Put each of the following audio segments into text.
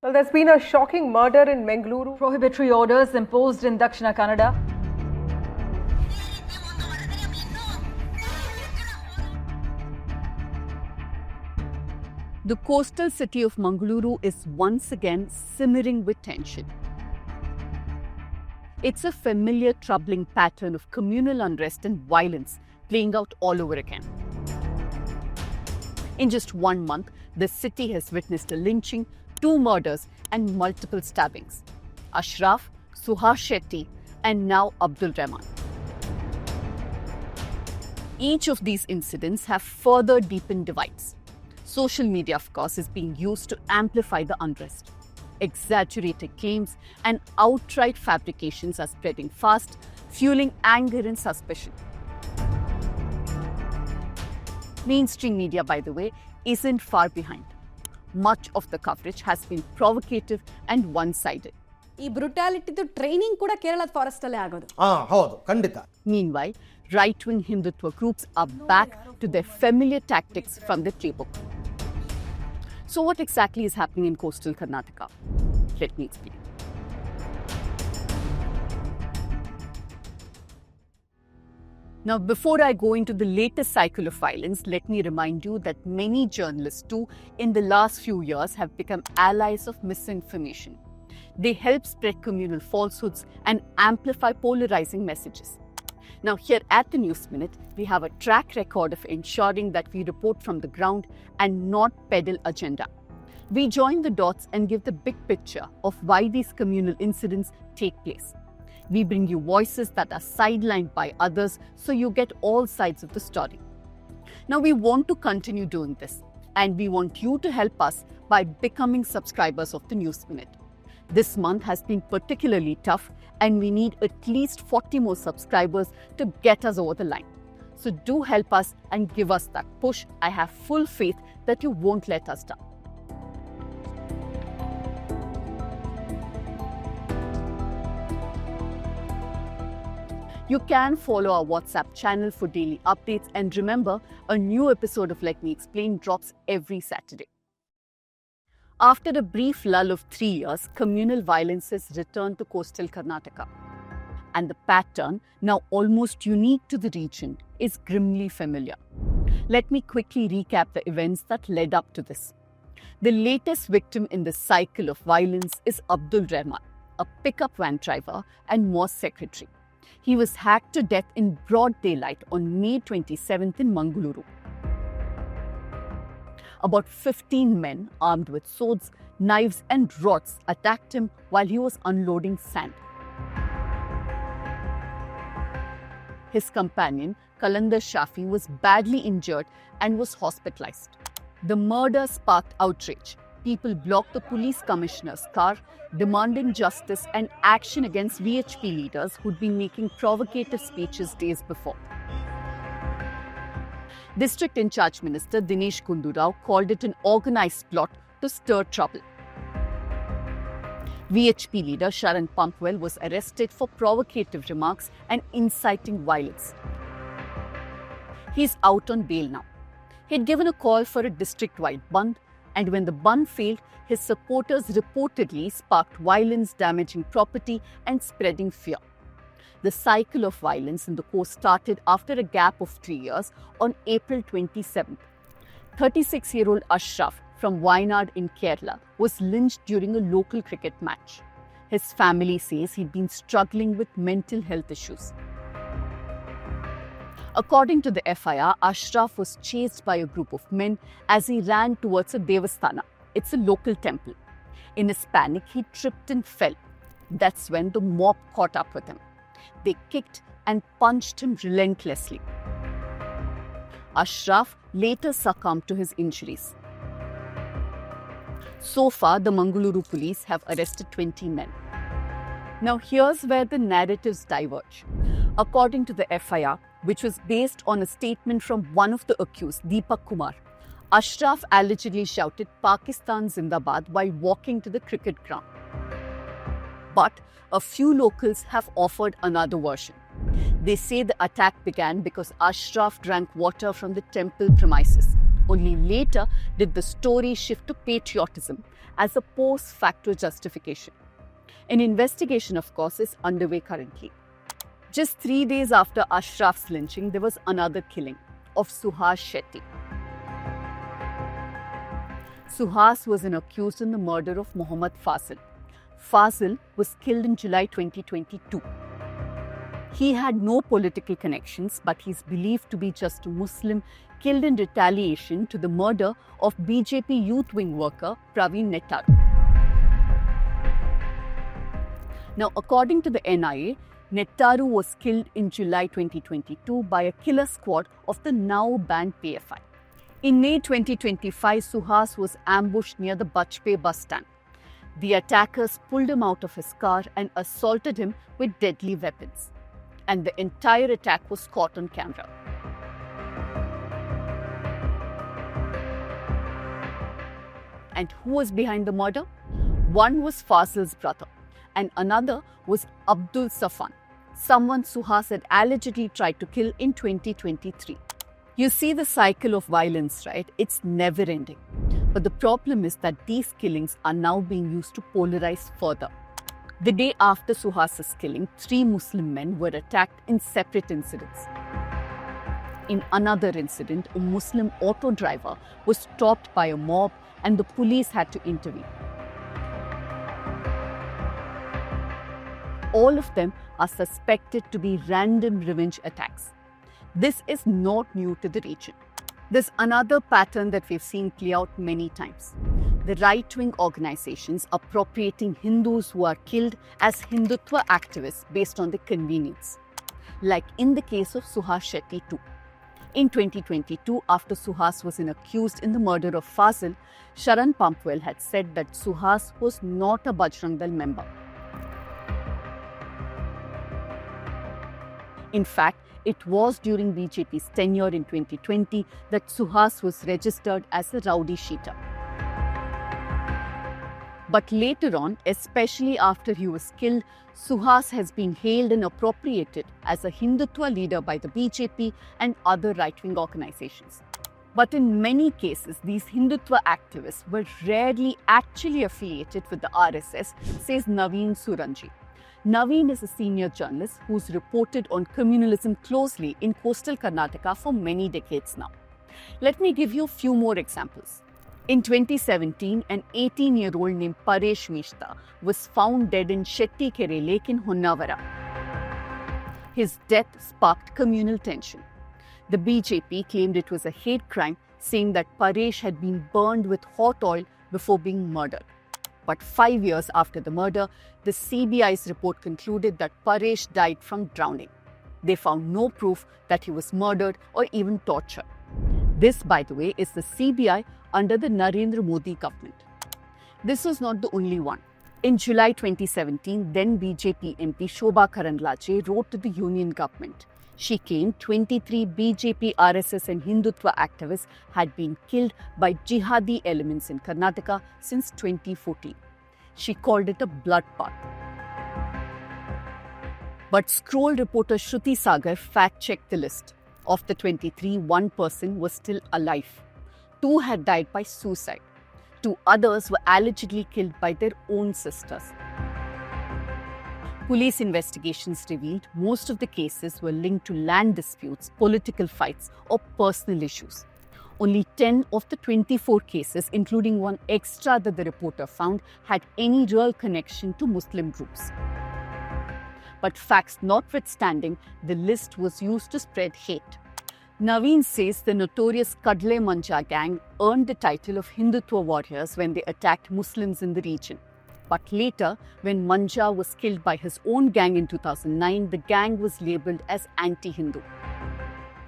Well, there's been a shocking murder in Mangaluru. Prohibitory orders imposed in Dakshina Kannada. The coastal city of Mangaluru is once again simmering with tension. It's a familiar troubling pattern of communal unrest and violence playing out all over again. In just 1 month, the city has witnessed a lynching, 2 murders and multiple stabbings. Ashraf, Suhas Shetty and now Abdul Rahman. Each of these incidents have further deepened divides. Social media, of course, is being used to amplify the unrest. Exaggerated claims and outright fabrications are spreading fast, fueling anger and suspicion. Mainstream media, by the way, isn't far behind. Much of the coverage has been provocative and one-sided. ಈ ಬ್ರುಟಾಲಿಟಿದು training ಕೂಡ ಕೇರಳದ forest ಅಲ್ಲೇ ಆಗೋದು. ಹೌದು ಖಂಡಿತ. Meanwhile, right-wing Hindutva groups are back to their familiar tactics from the playbook. So what exactly is happening in coastal Karnataka? Let me explain. Now, before I go into the latest cycle of violence, let me remind you that many journalists too in the last few years have become allies of misinformation. They help spread communal falsehoods and amplify polarizing messages. Now, here at the News Minute, we have a track record of ensuring that we report from the ground and not peddle agenda. We join the dots and give the big picture of why these communal incidents take place. We bring you voices that are sidelined by others so you get all sides of the story. Now, we want to continue doing this and we want you to help us by becoming subscribers of the News Minute. This month has been particularly tough and we need at least 40 more subscribers to get us over the line. So do help us and give us that push. I have full faith that you won't let us down. You can follow our WhatsApp channel for daily updates and remember, a new episode of Let Me Explain drops every Saturday. After a brief lull of 3 years, communal violence has returned to coastal Karnataka. And the pattern, now almost unique to the region, is grimly familiar. Let me quickly recap the events that led up to this. The latest victim in the cycle of violence is Abdul Rahman, a pickup van driver and mosque secretary. He was hacked to death in broad daylight on May 27th in Mangaluru. About 15 men armed with swords, knives and rods attacked him while he was unloading sand. His companion, Kalandar Shafi, was badly injured and was hospitalized. The murder sparked outrage. People blocked the police commissioner's car, demanding justice and action against VHP leaders who'd been making provocative speeches days before. District in charge Minister Dinesh Gundu Rao called it an organized plot to stir trouble. VHP leader Sharan Pumpwell was arrested for provocative remarks and inciting violence. He's out on bail now. He'd given a call for a district-wide Bandh, and when the Bandh failed, his supporters reportedly sparked violence, damaging property and spreading fear. The cycle of violence in the coast started after a gap of 3 years on April 27th. 36-year-old Ashraf from Wayanad in Kerala was lynched during a local cricket match. His family says he'd been struggling with mental health issues. According to the FIR, Ashraf was chased by a group of men as he ran towards a Devasthana. It's a local temple. In his panic, he tripped and fell. That's when the mob caught up with him. They kicked and punched him relentlessly. Ashraf later succumbed to his injuries. So far, the Mangaluru police have arrested 20 men. Now, here's where the narratives diverge. According to the FIR, which was based on a statement from one of the accused, Deepak Kumar, Ashraf allegedly shouted Pakistan Zindabad while walking to the cricket ground. But a few locals have offered another version. They say the attack began because Ashraf drank water from the temple premises. Only later did the story shift to patriotism as a post facto justification. An investigation, of course, is underway currently. Just 3 days after Ashraf's lynching, there was another killing of Suhas Shetty. Suhas was an accused in the murder of Mohammad Fazil. Fazil was killed in July 2022. He had no political connections, but he's believed to be just a Muslim killed in retaliation to the murder of BJP youth wing worker Praveen Nettaru. Now, according to the NIA, Nettaru was killed in July 2022 by a killer squad of the now banned PFI. In May 2025, Suhas was ambushed near the Bajpayee bus stand. The attackers pulled him out of his car and assaulted him with deadly weapons. And the entire attack was caught on camera. And who was behind the murder? One was Fazil's brother, and another was Abdul Safan, someone Suhas had allegedly tried to kill in 2023. You see the cycle of violence, right? It's never ending. But the problem is that these killings are now being used to polarize further. The day after Suhas's killing, 3 Muslim men were attacked in separate incidents. In another incident, a Muslim auto driver was stopped by a mob and the police had to intervene. All of them are suspected to be random revenge attacks. This is not new to the region. There's another pattern that we've seen play out many times. The right-wing organizations appropriating Hindus who are killed as Hindutva activists based on their convenience, like in the case of Suhas Shetty too. In 2022, after Suhas was accused in the murder of Fazil, Sharan Pampwell had said that Suhas was not a Bajrang Dal member. In fact, it was during BJP's tenure in 2020 that Suhas was registered as a rowdy sheeter. But later on, especially after he was killed, Suhas has been hailed and appropriated as a Hindutva leader by the BJP and other right-wing organizations. But in many cases, these Hindutva activists were rarely actually affiliated with the RSS, says Naveen Suranji. Naveen is a senior journalist who's reported on communalism closely in coastal Karnataka for many decades now. Let me give you a few more examples. In 2017, an 18-year-old named Paresh Mishta was found dead in Shetty Kere Lake in Honnavara. His death sparked communal tension. The BJP claimed it was a hate crime, saying that Paresh had been burned with hot oil before being murdered. But 5 years after the murder, the CBI's report concluded that Paresh died from drowning. They found no proof that he was murdered or even tortured. This, by the way, is the CBI under the Narendra Modi government. This was not the only one. In July 2017, then BJP MP Shobha Karandlaje wrote to the union government. She claimed 23 BJP, RSS and Hindutva activists had been killed by jihadi elements in Karnataka since 2014. She called it a bloodbath. But Scroll reporter Shruti Sagar fact-checked the list. Of the 23, one person was still alive. 2 had died by suicide. 2 others were allegedly killed by their own sisters. Police investigations revealed most of the cases were linked to land disputes, political fights, or personal issues. Only 10 of the 24 cases, including one extra that the reporter found, had any real connection to Muslim groups. But facts notwithstanding, the list was used to spread hate. Naveen says the notorious Kadle Manja gang earned the title of Hindutva warriors when they attacked Muslims in the region. But later, when Manja was killed by his own gang in 2009, the gang was labelled as anti-Hindu.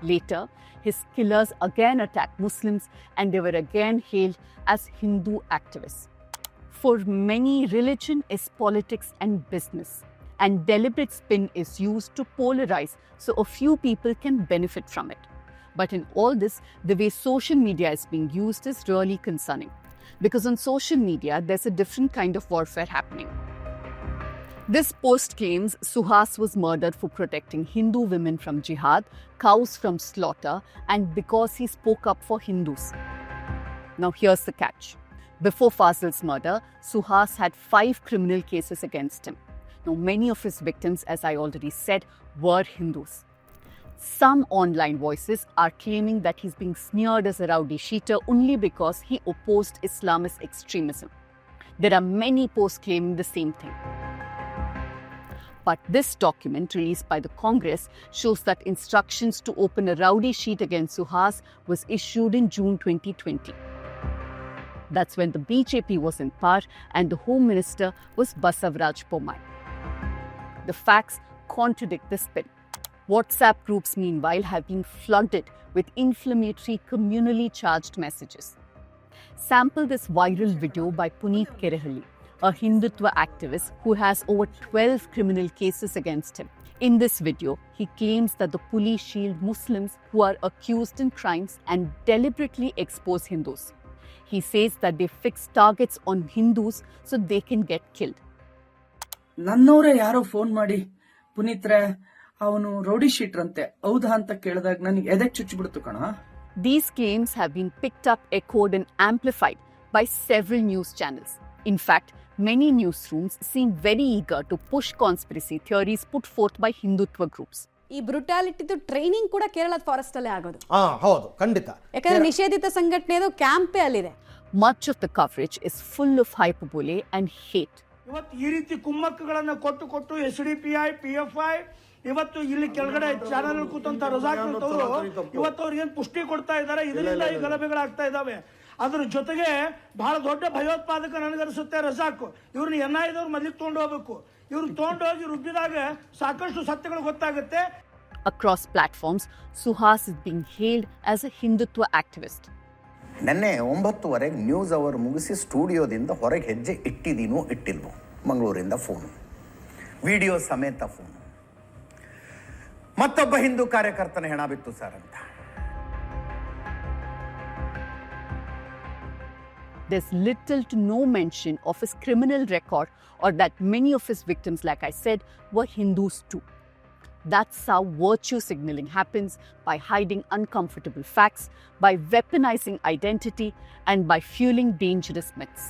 Later, his killers again attacked Muslims and they were again hailed as Hindu activists. For many, religion is politics and business, and deliberate spin is used to polarize so a few people can benefit from it. But in all this, the way social media is being used is really concerning. Because on social media, there's a different kind of warfare happening. This post claims Suhas was murdered for protecting Hindu women from jihad, cows from slaughter, and because he spoke up for Hindus. Now, here's the catch. Before Fazil's murder, Suhas had 5 criminal cases against him. Now, many of his victims, as I already said, were Hindus. Some online voices are claiming that he's being smeared as a rowdy sheeter only because he opposed Islamist extremism. There are many posts claiming the same thing. But this document released by the Congress shows that instructions to open a rowdy sheet against Suhas was issued in June 2020. That's when the BJP was in power and the Home Minister was Basavaraj Bommai. The facts contradict this spin. WhatsApp groups, meanwhile, have been flooded with inflammatory, communally charged messages. Sample this viral video by Puneet Kerehalli, a Hindutva activist who has over 12 criminal cases against him. In this video, he claims that the police shield Muslims who are accused in crimes and deliberately expose Hindus. He says that they fix targets on Hindus so they can get killed. ನನ್ನವರೇ ಯಾರೋ phone ಮಾಡಿ ಪುನೀತ್ರೆ ಅವನು rowdy sheeter ಅಂತೆ ಹೌದಾ ಅಂತ ಕೇಳಿದಾಗ ನನಗೆ ಎದೆ ಚುಚ್ಚಿಬಿಡ್ತು ಕಣ. These claims have been picked up, echoed and amplified by several news channels. In fact, many newsrooms seem very eager to push conspiracy theories put forth by Hindutva groups. ಈ ಬ್ರುಟಾಲಿಟಿದು training ಕೂಡ ಕೇರಳದ ಫಾರೆಸ್ಟ್ ಅಲ್ಲೇ ಆಗೋದು. ಹೌದು, ಖಂಡಿತ. ಯಾಕಂದ್ರೆ ನಿಷೇಧಿತ ಸಂಘಟನೆದು ಕ್ಯಾಂಪೇ ಅಲ್ಲಿದೆ. Much of the coverage is full of hyperbole and hate. ಇವತ್ತು ಈ ರೀತಿ ಕುಮ್ಮಕ್ಕುಗಳನ್ನ ಕೊಟ್ಟು SDPI, PFI ಇವತ್ತು ಇಲ್ಲಿ ಕೆಳಗಡೆ ಚಾನಲ್ ಕೂತಂತ ರಜಾಕ್ ಅಂತವರು ಇವತ್ತು ಅವ್ರಿಗೆ ಪುಷ್ಟಿ ಕೊಡ್ತಾ ಇದ್ದಾರೆ. ಇದರಿಂದ ಈ ಗಲಭೆಗಳಾಗ್ತಾ ಇದಾವೆ. ಅದ್ರ ಜೊತೆಗೆ ಬಹಳ ದೊಡ್ಡ ಭಯೋತ್ಪಾದಕ ನನಗನ್ಸುತ್ತೆ ರಜಾಕ್. ಇವ್ರನ್ನ NIAದವ್ರು ಮೊದಲಿಗೆ ತಗೊಂಡು ಹೋಗ್ಬೇಕು. ಇವ್ರನ್ನ ತಗೊಂಡು ಹೋಗಿ ರುಬ್ಬಿದಾಗ ಸಾಕಷ್ಟು ಸತ್ಯಗಳು ಗೊತ್ತಾಗುತ್ತೆ. Across platforms, Suhas is being hailed as a Hindutva activist. ನೆನ್ನೆ 9:30 ನ್ಯೂಸ್ ಅವರ್ ಮುಗಿಸಿ ಸ್ಟುಡಿಯೋದಿಂದ ಹೊರಗೆ ಹೆಜ್ಜೆ ಇಟ್ಟಿಲ್ವೋ ಮಂಗಳೂರಿಂದ ಫೋನು, ವಿಡಿಯೋ ಸಮೇತ ಫೋನು. ಮತ್ತೊಬ್ಬ ಹಿಂದೂ ಕಾರ್ಯಕರ್ತನ ಹೆಣ ಬಿತ್ತು ಸರ್ ಅಂತ. There's little to no mention of his criminal record or that many of his victims, like I said, were Hindus too. That's how virtue signaling happens, by hiding uncomfortable facts, by weaponizing identity, and by fueling dangerous myths.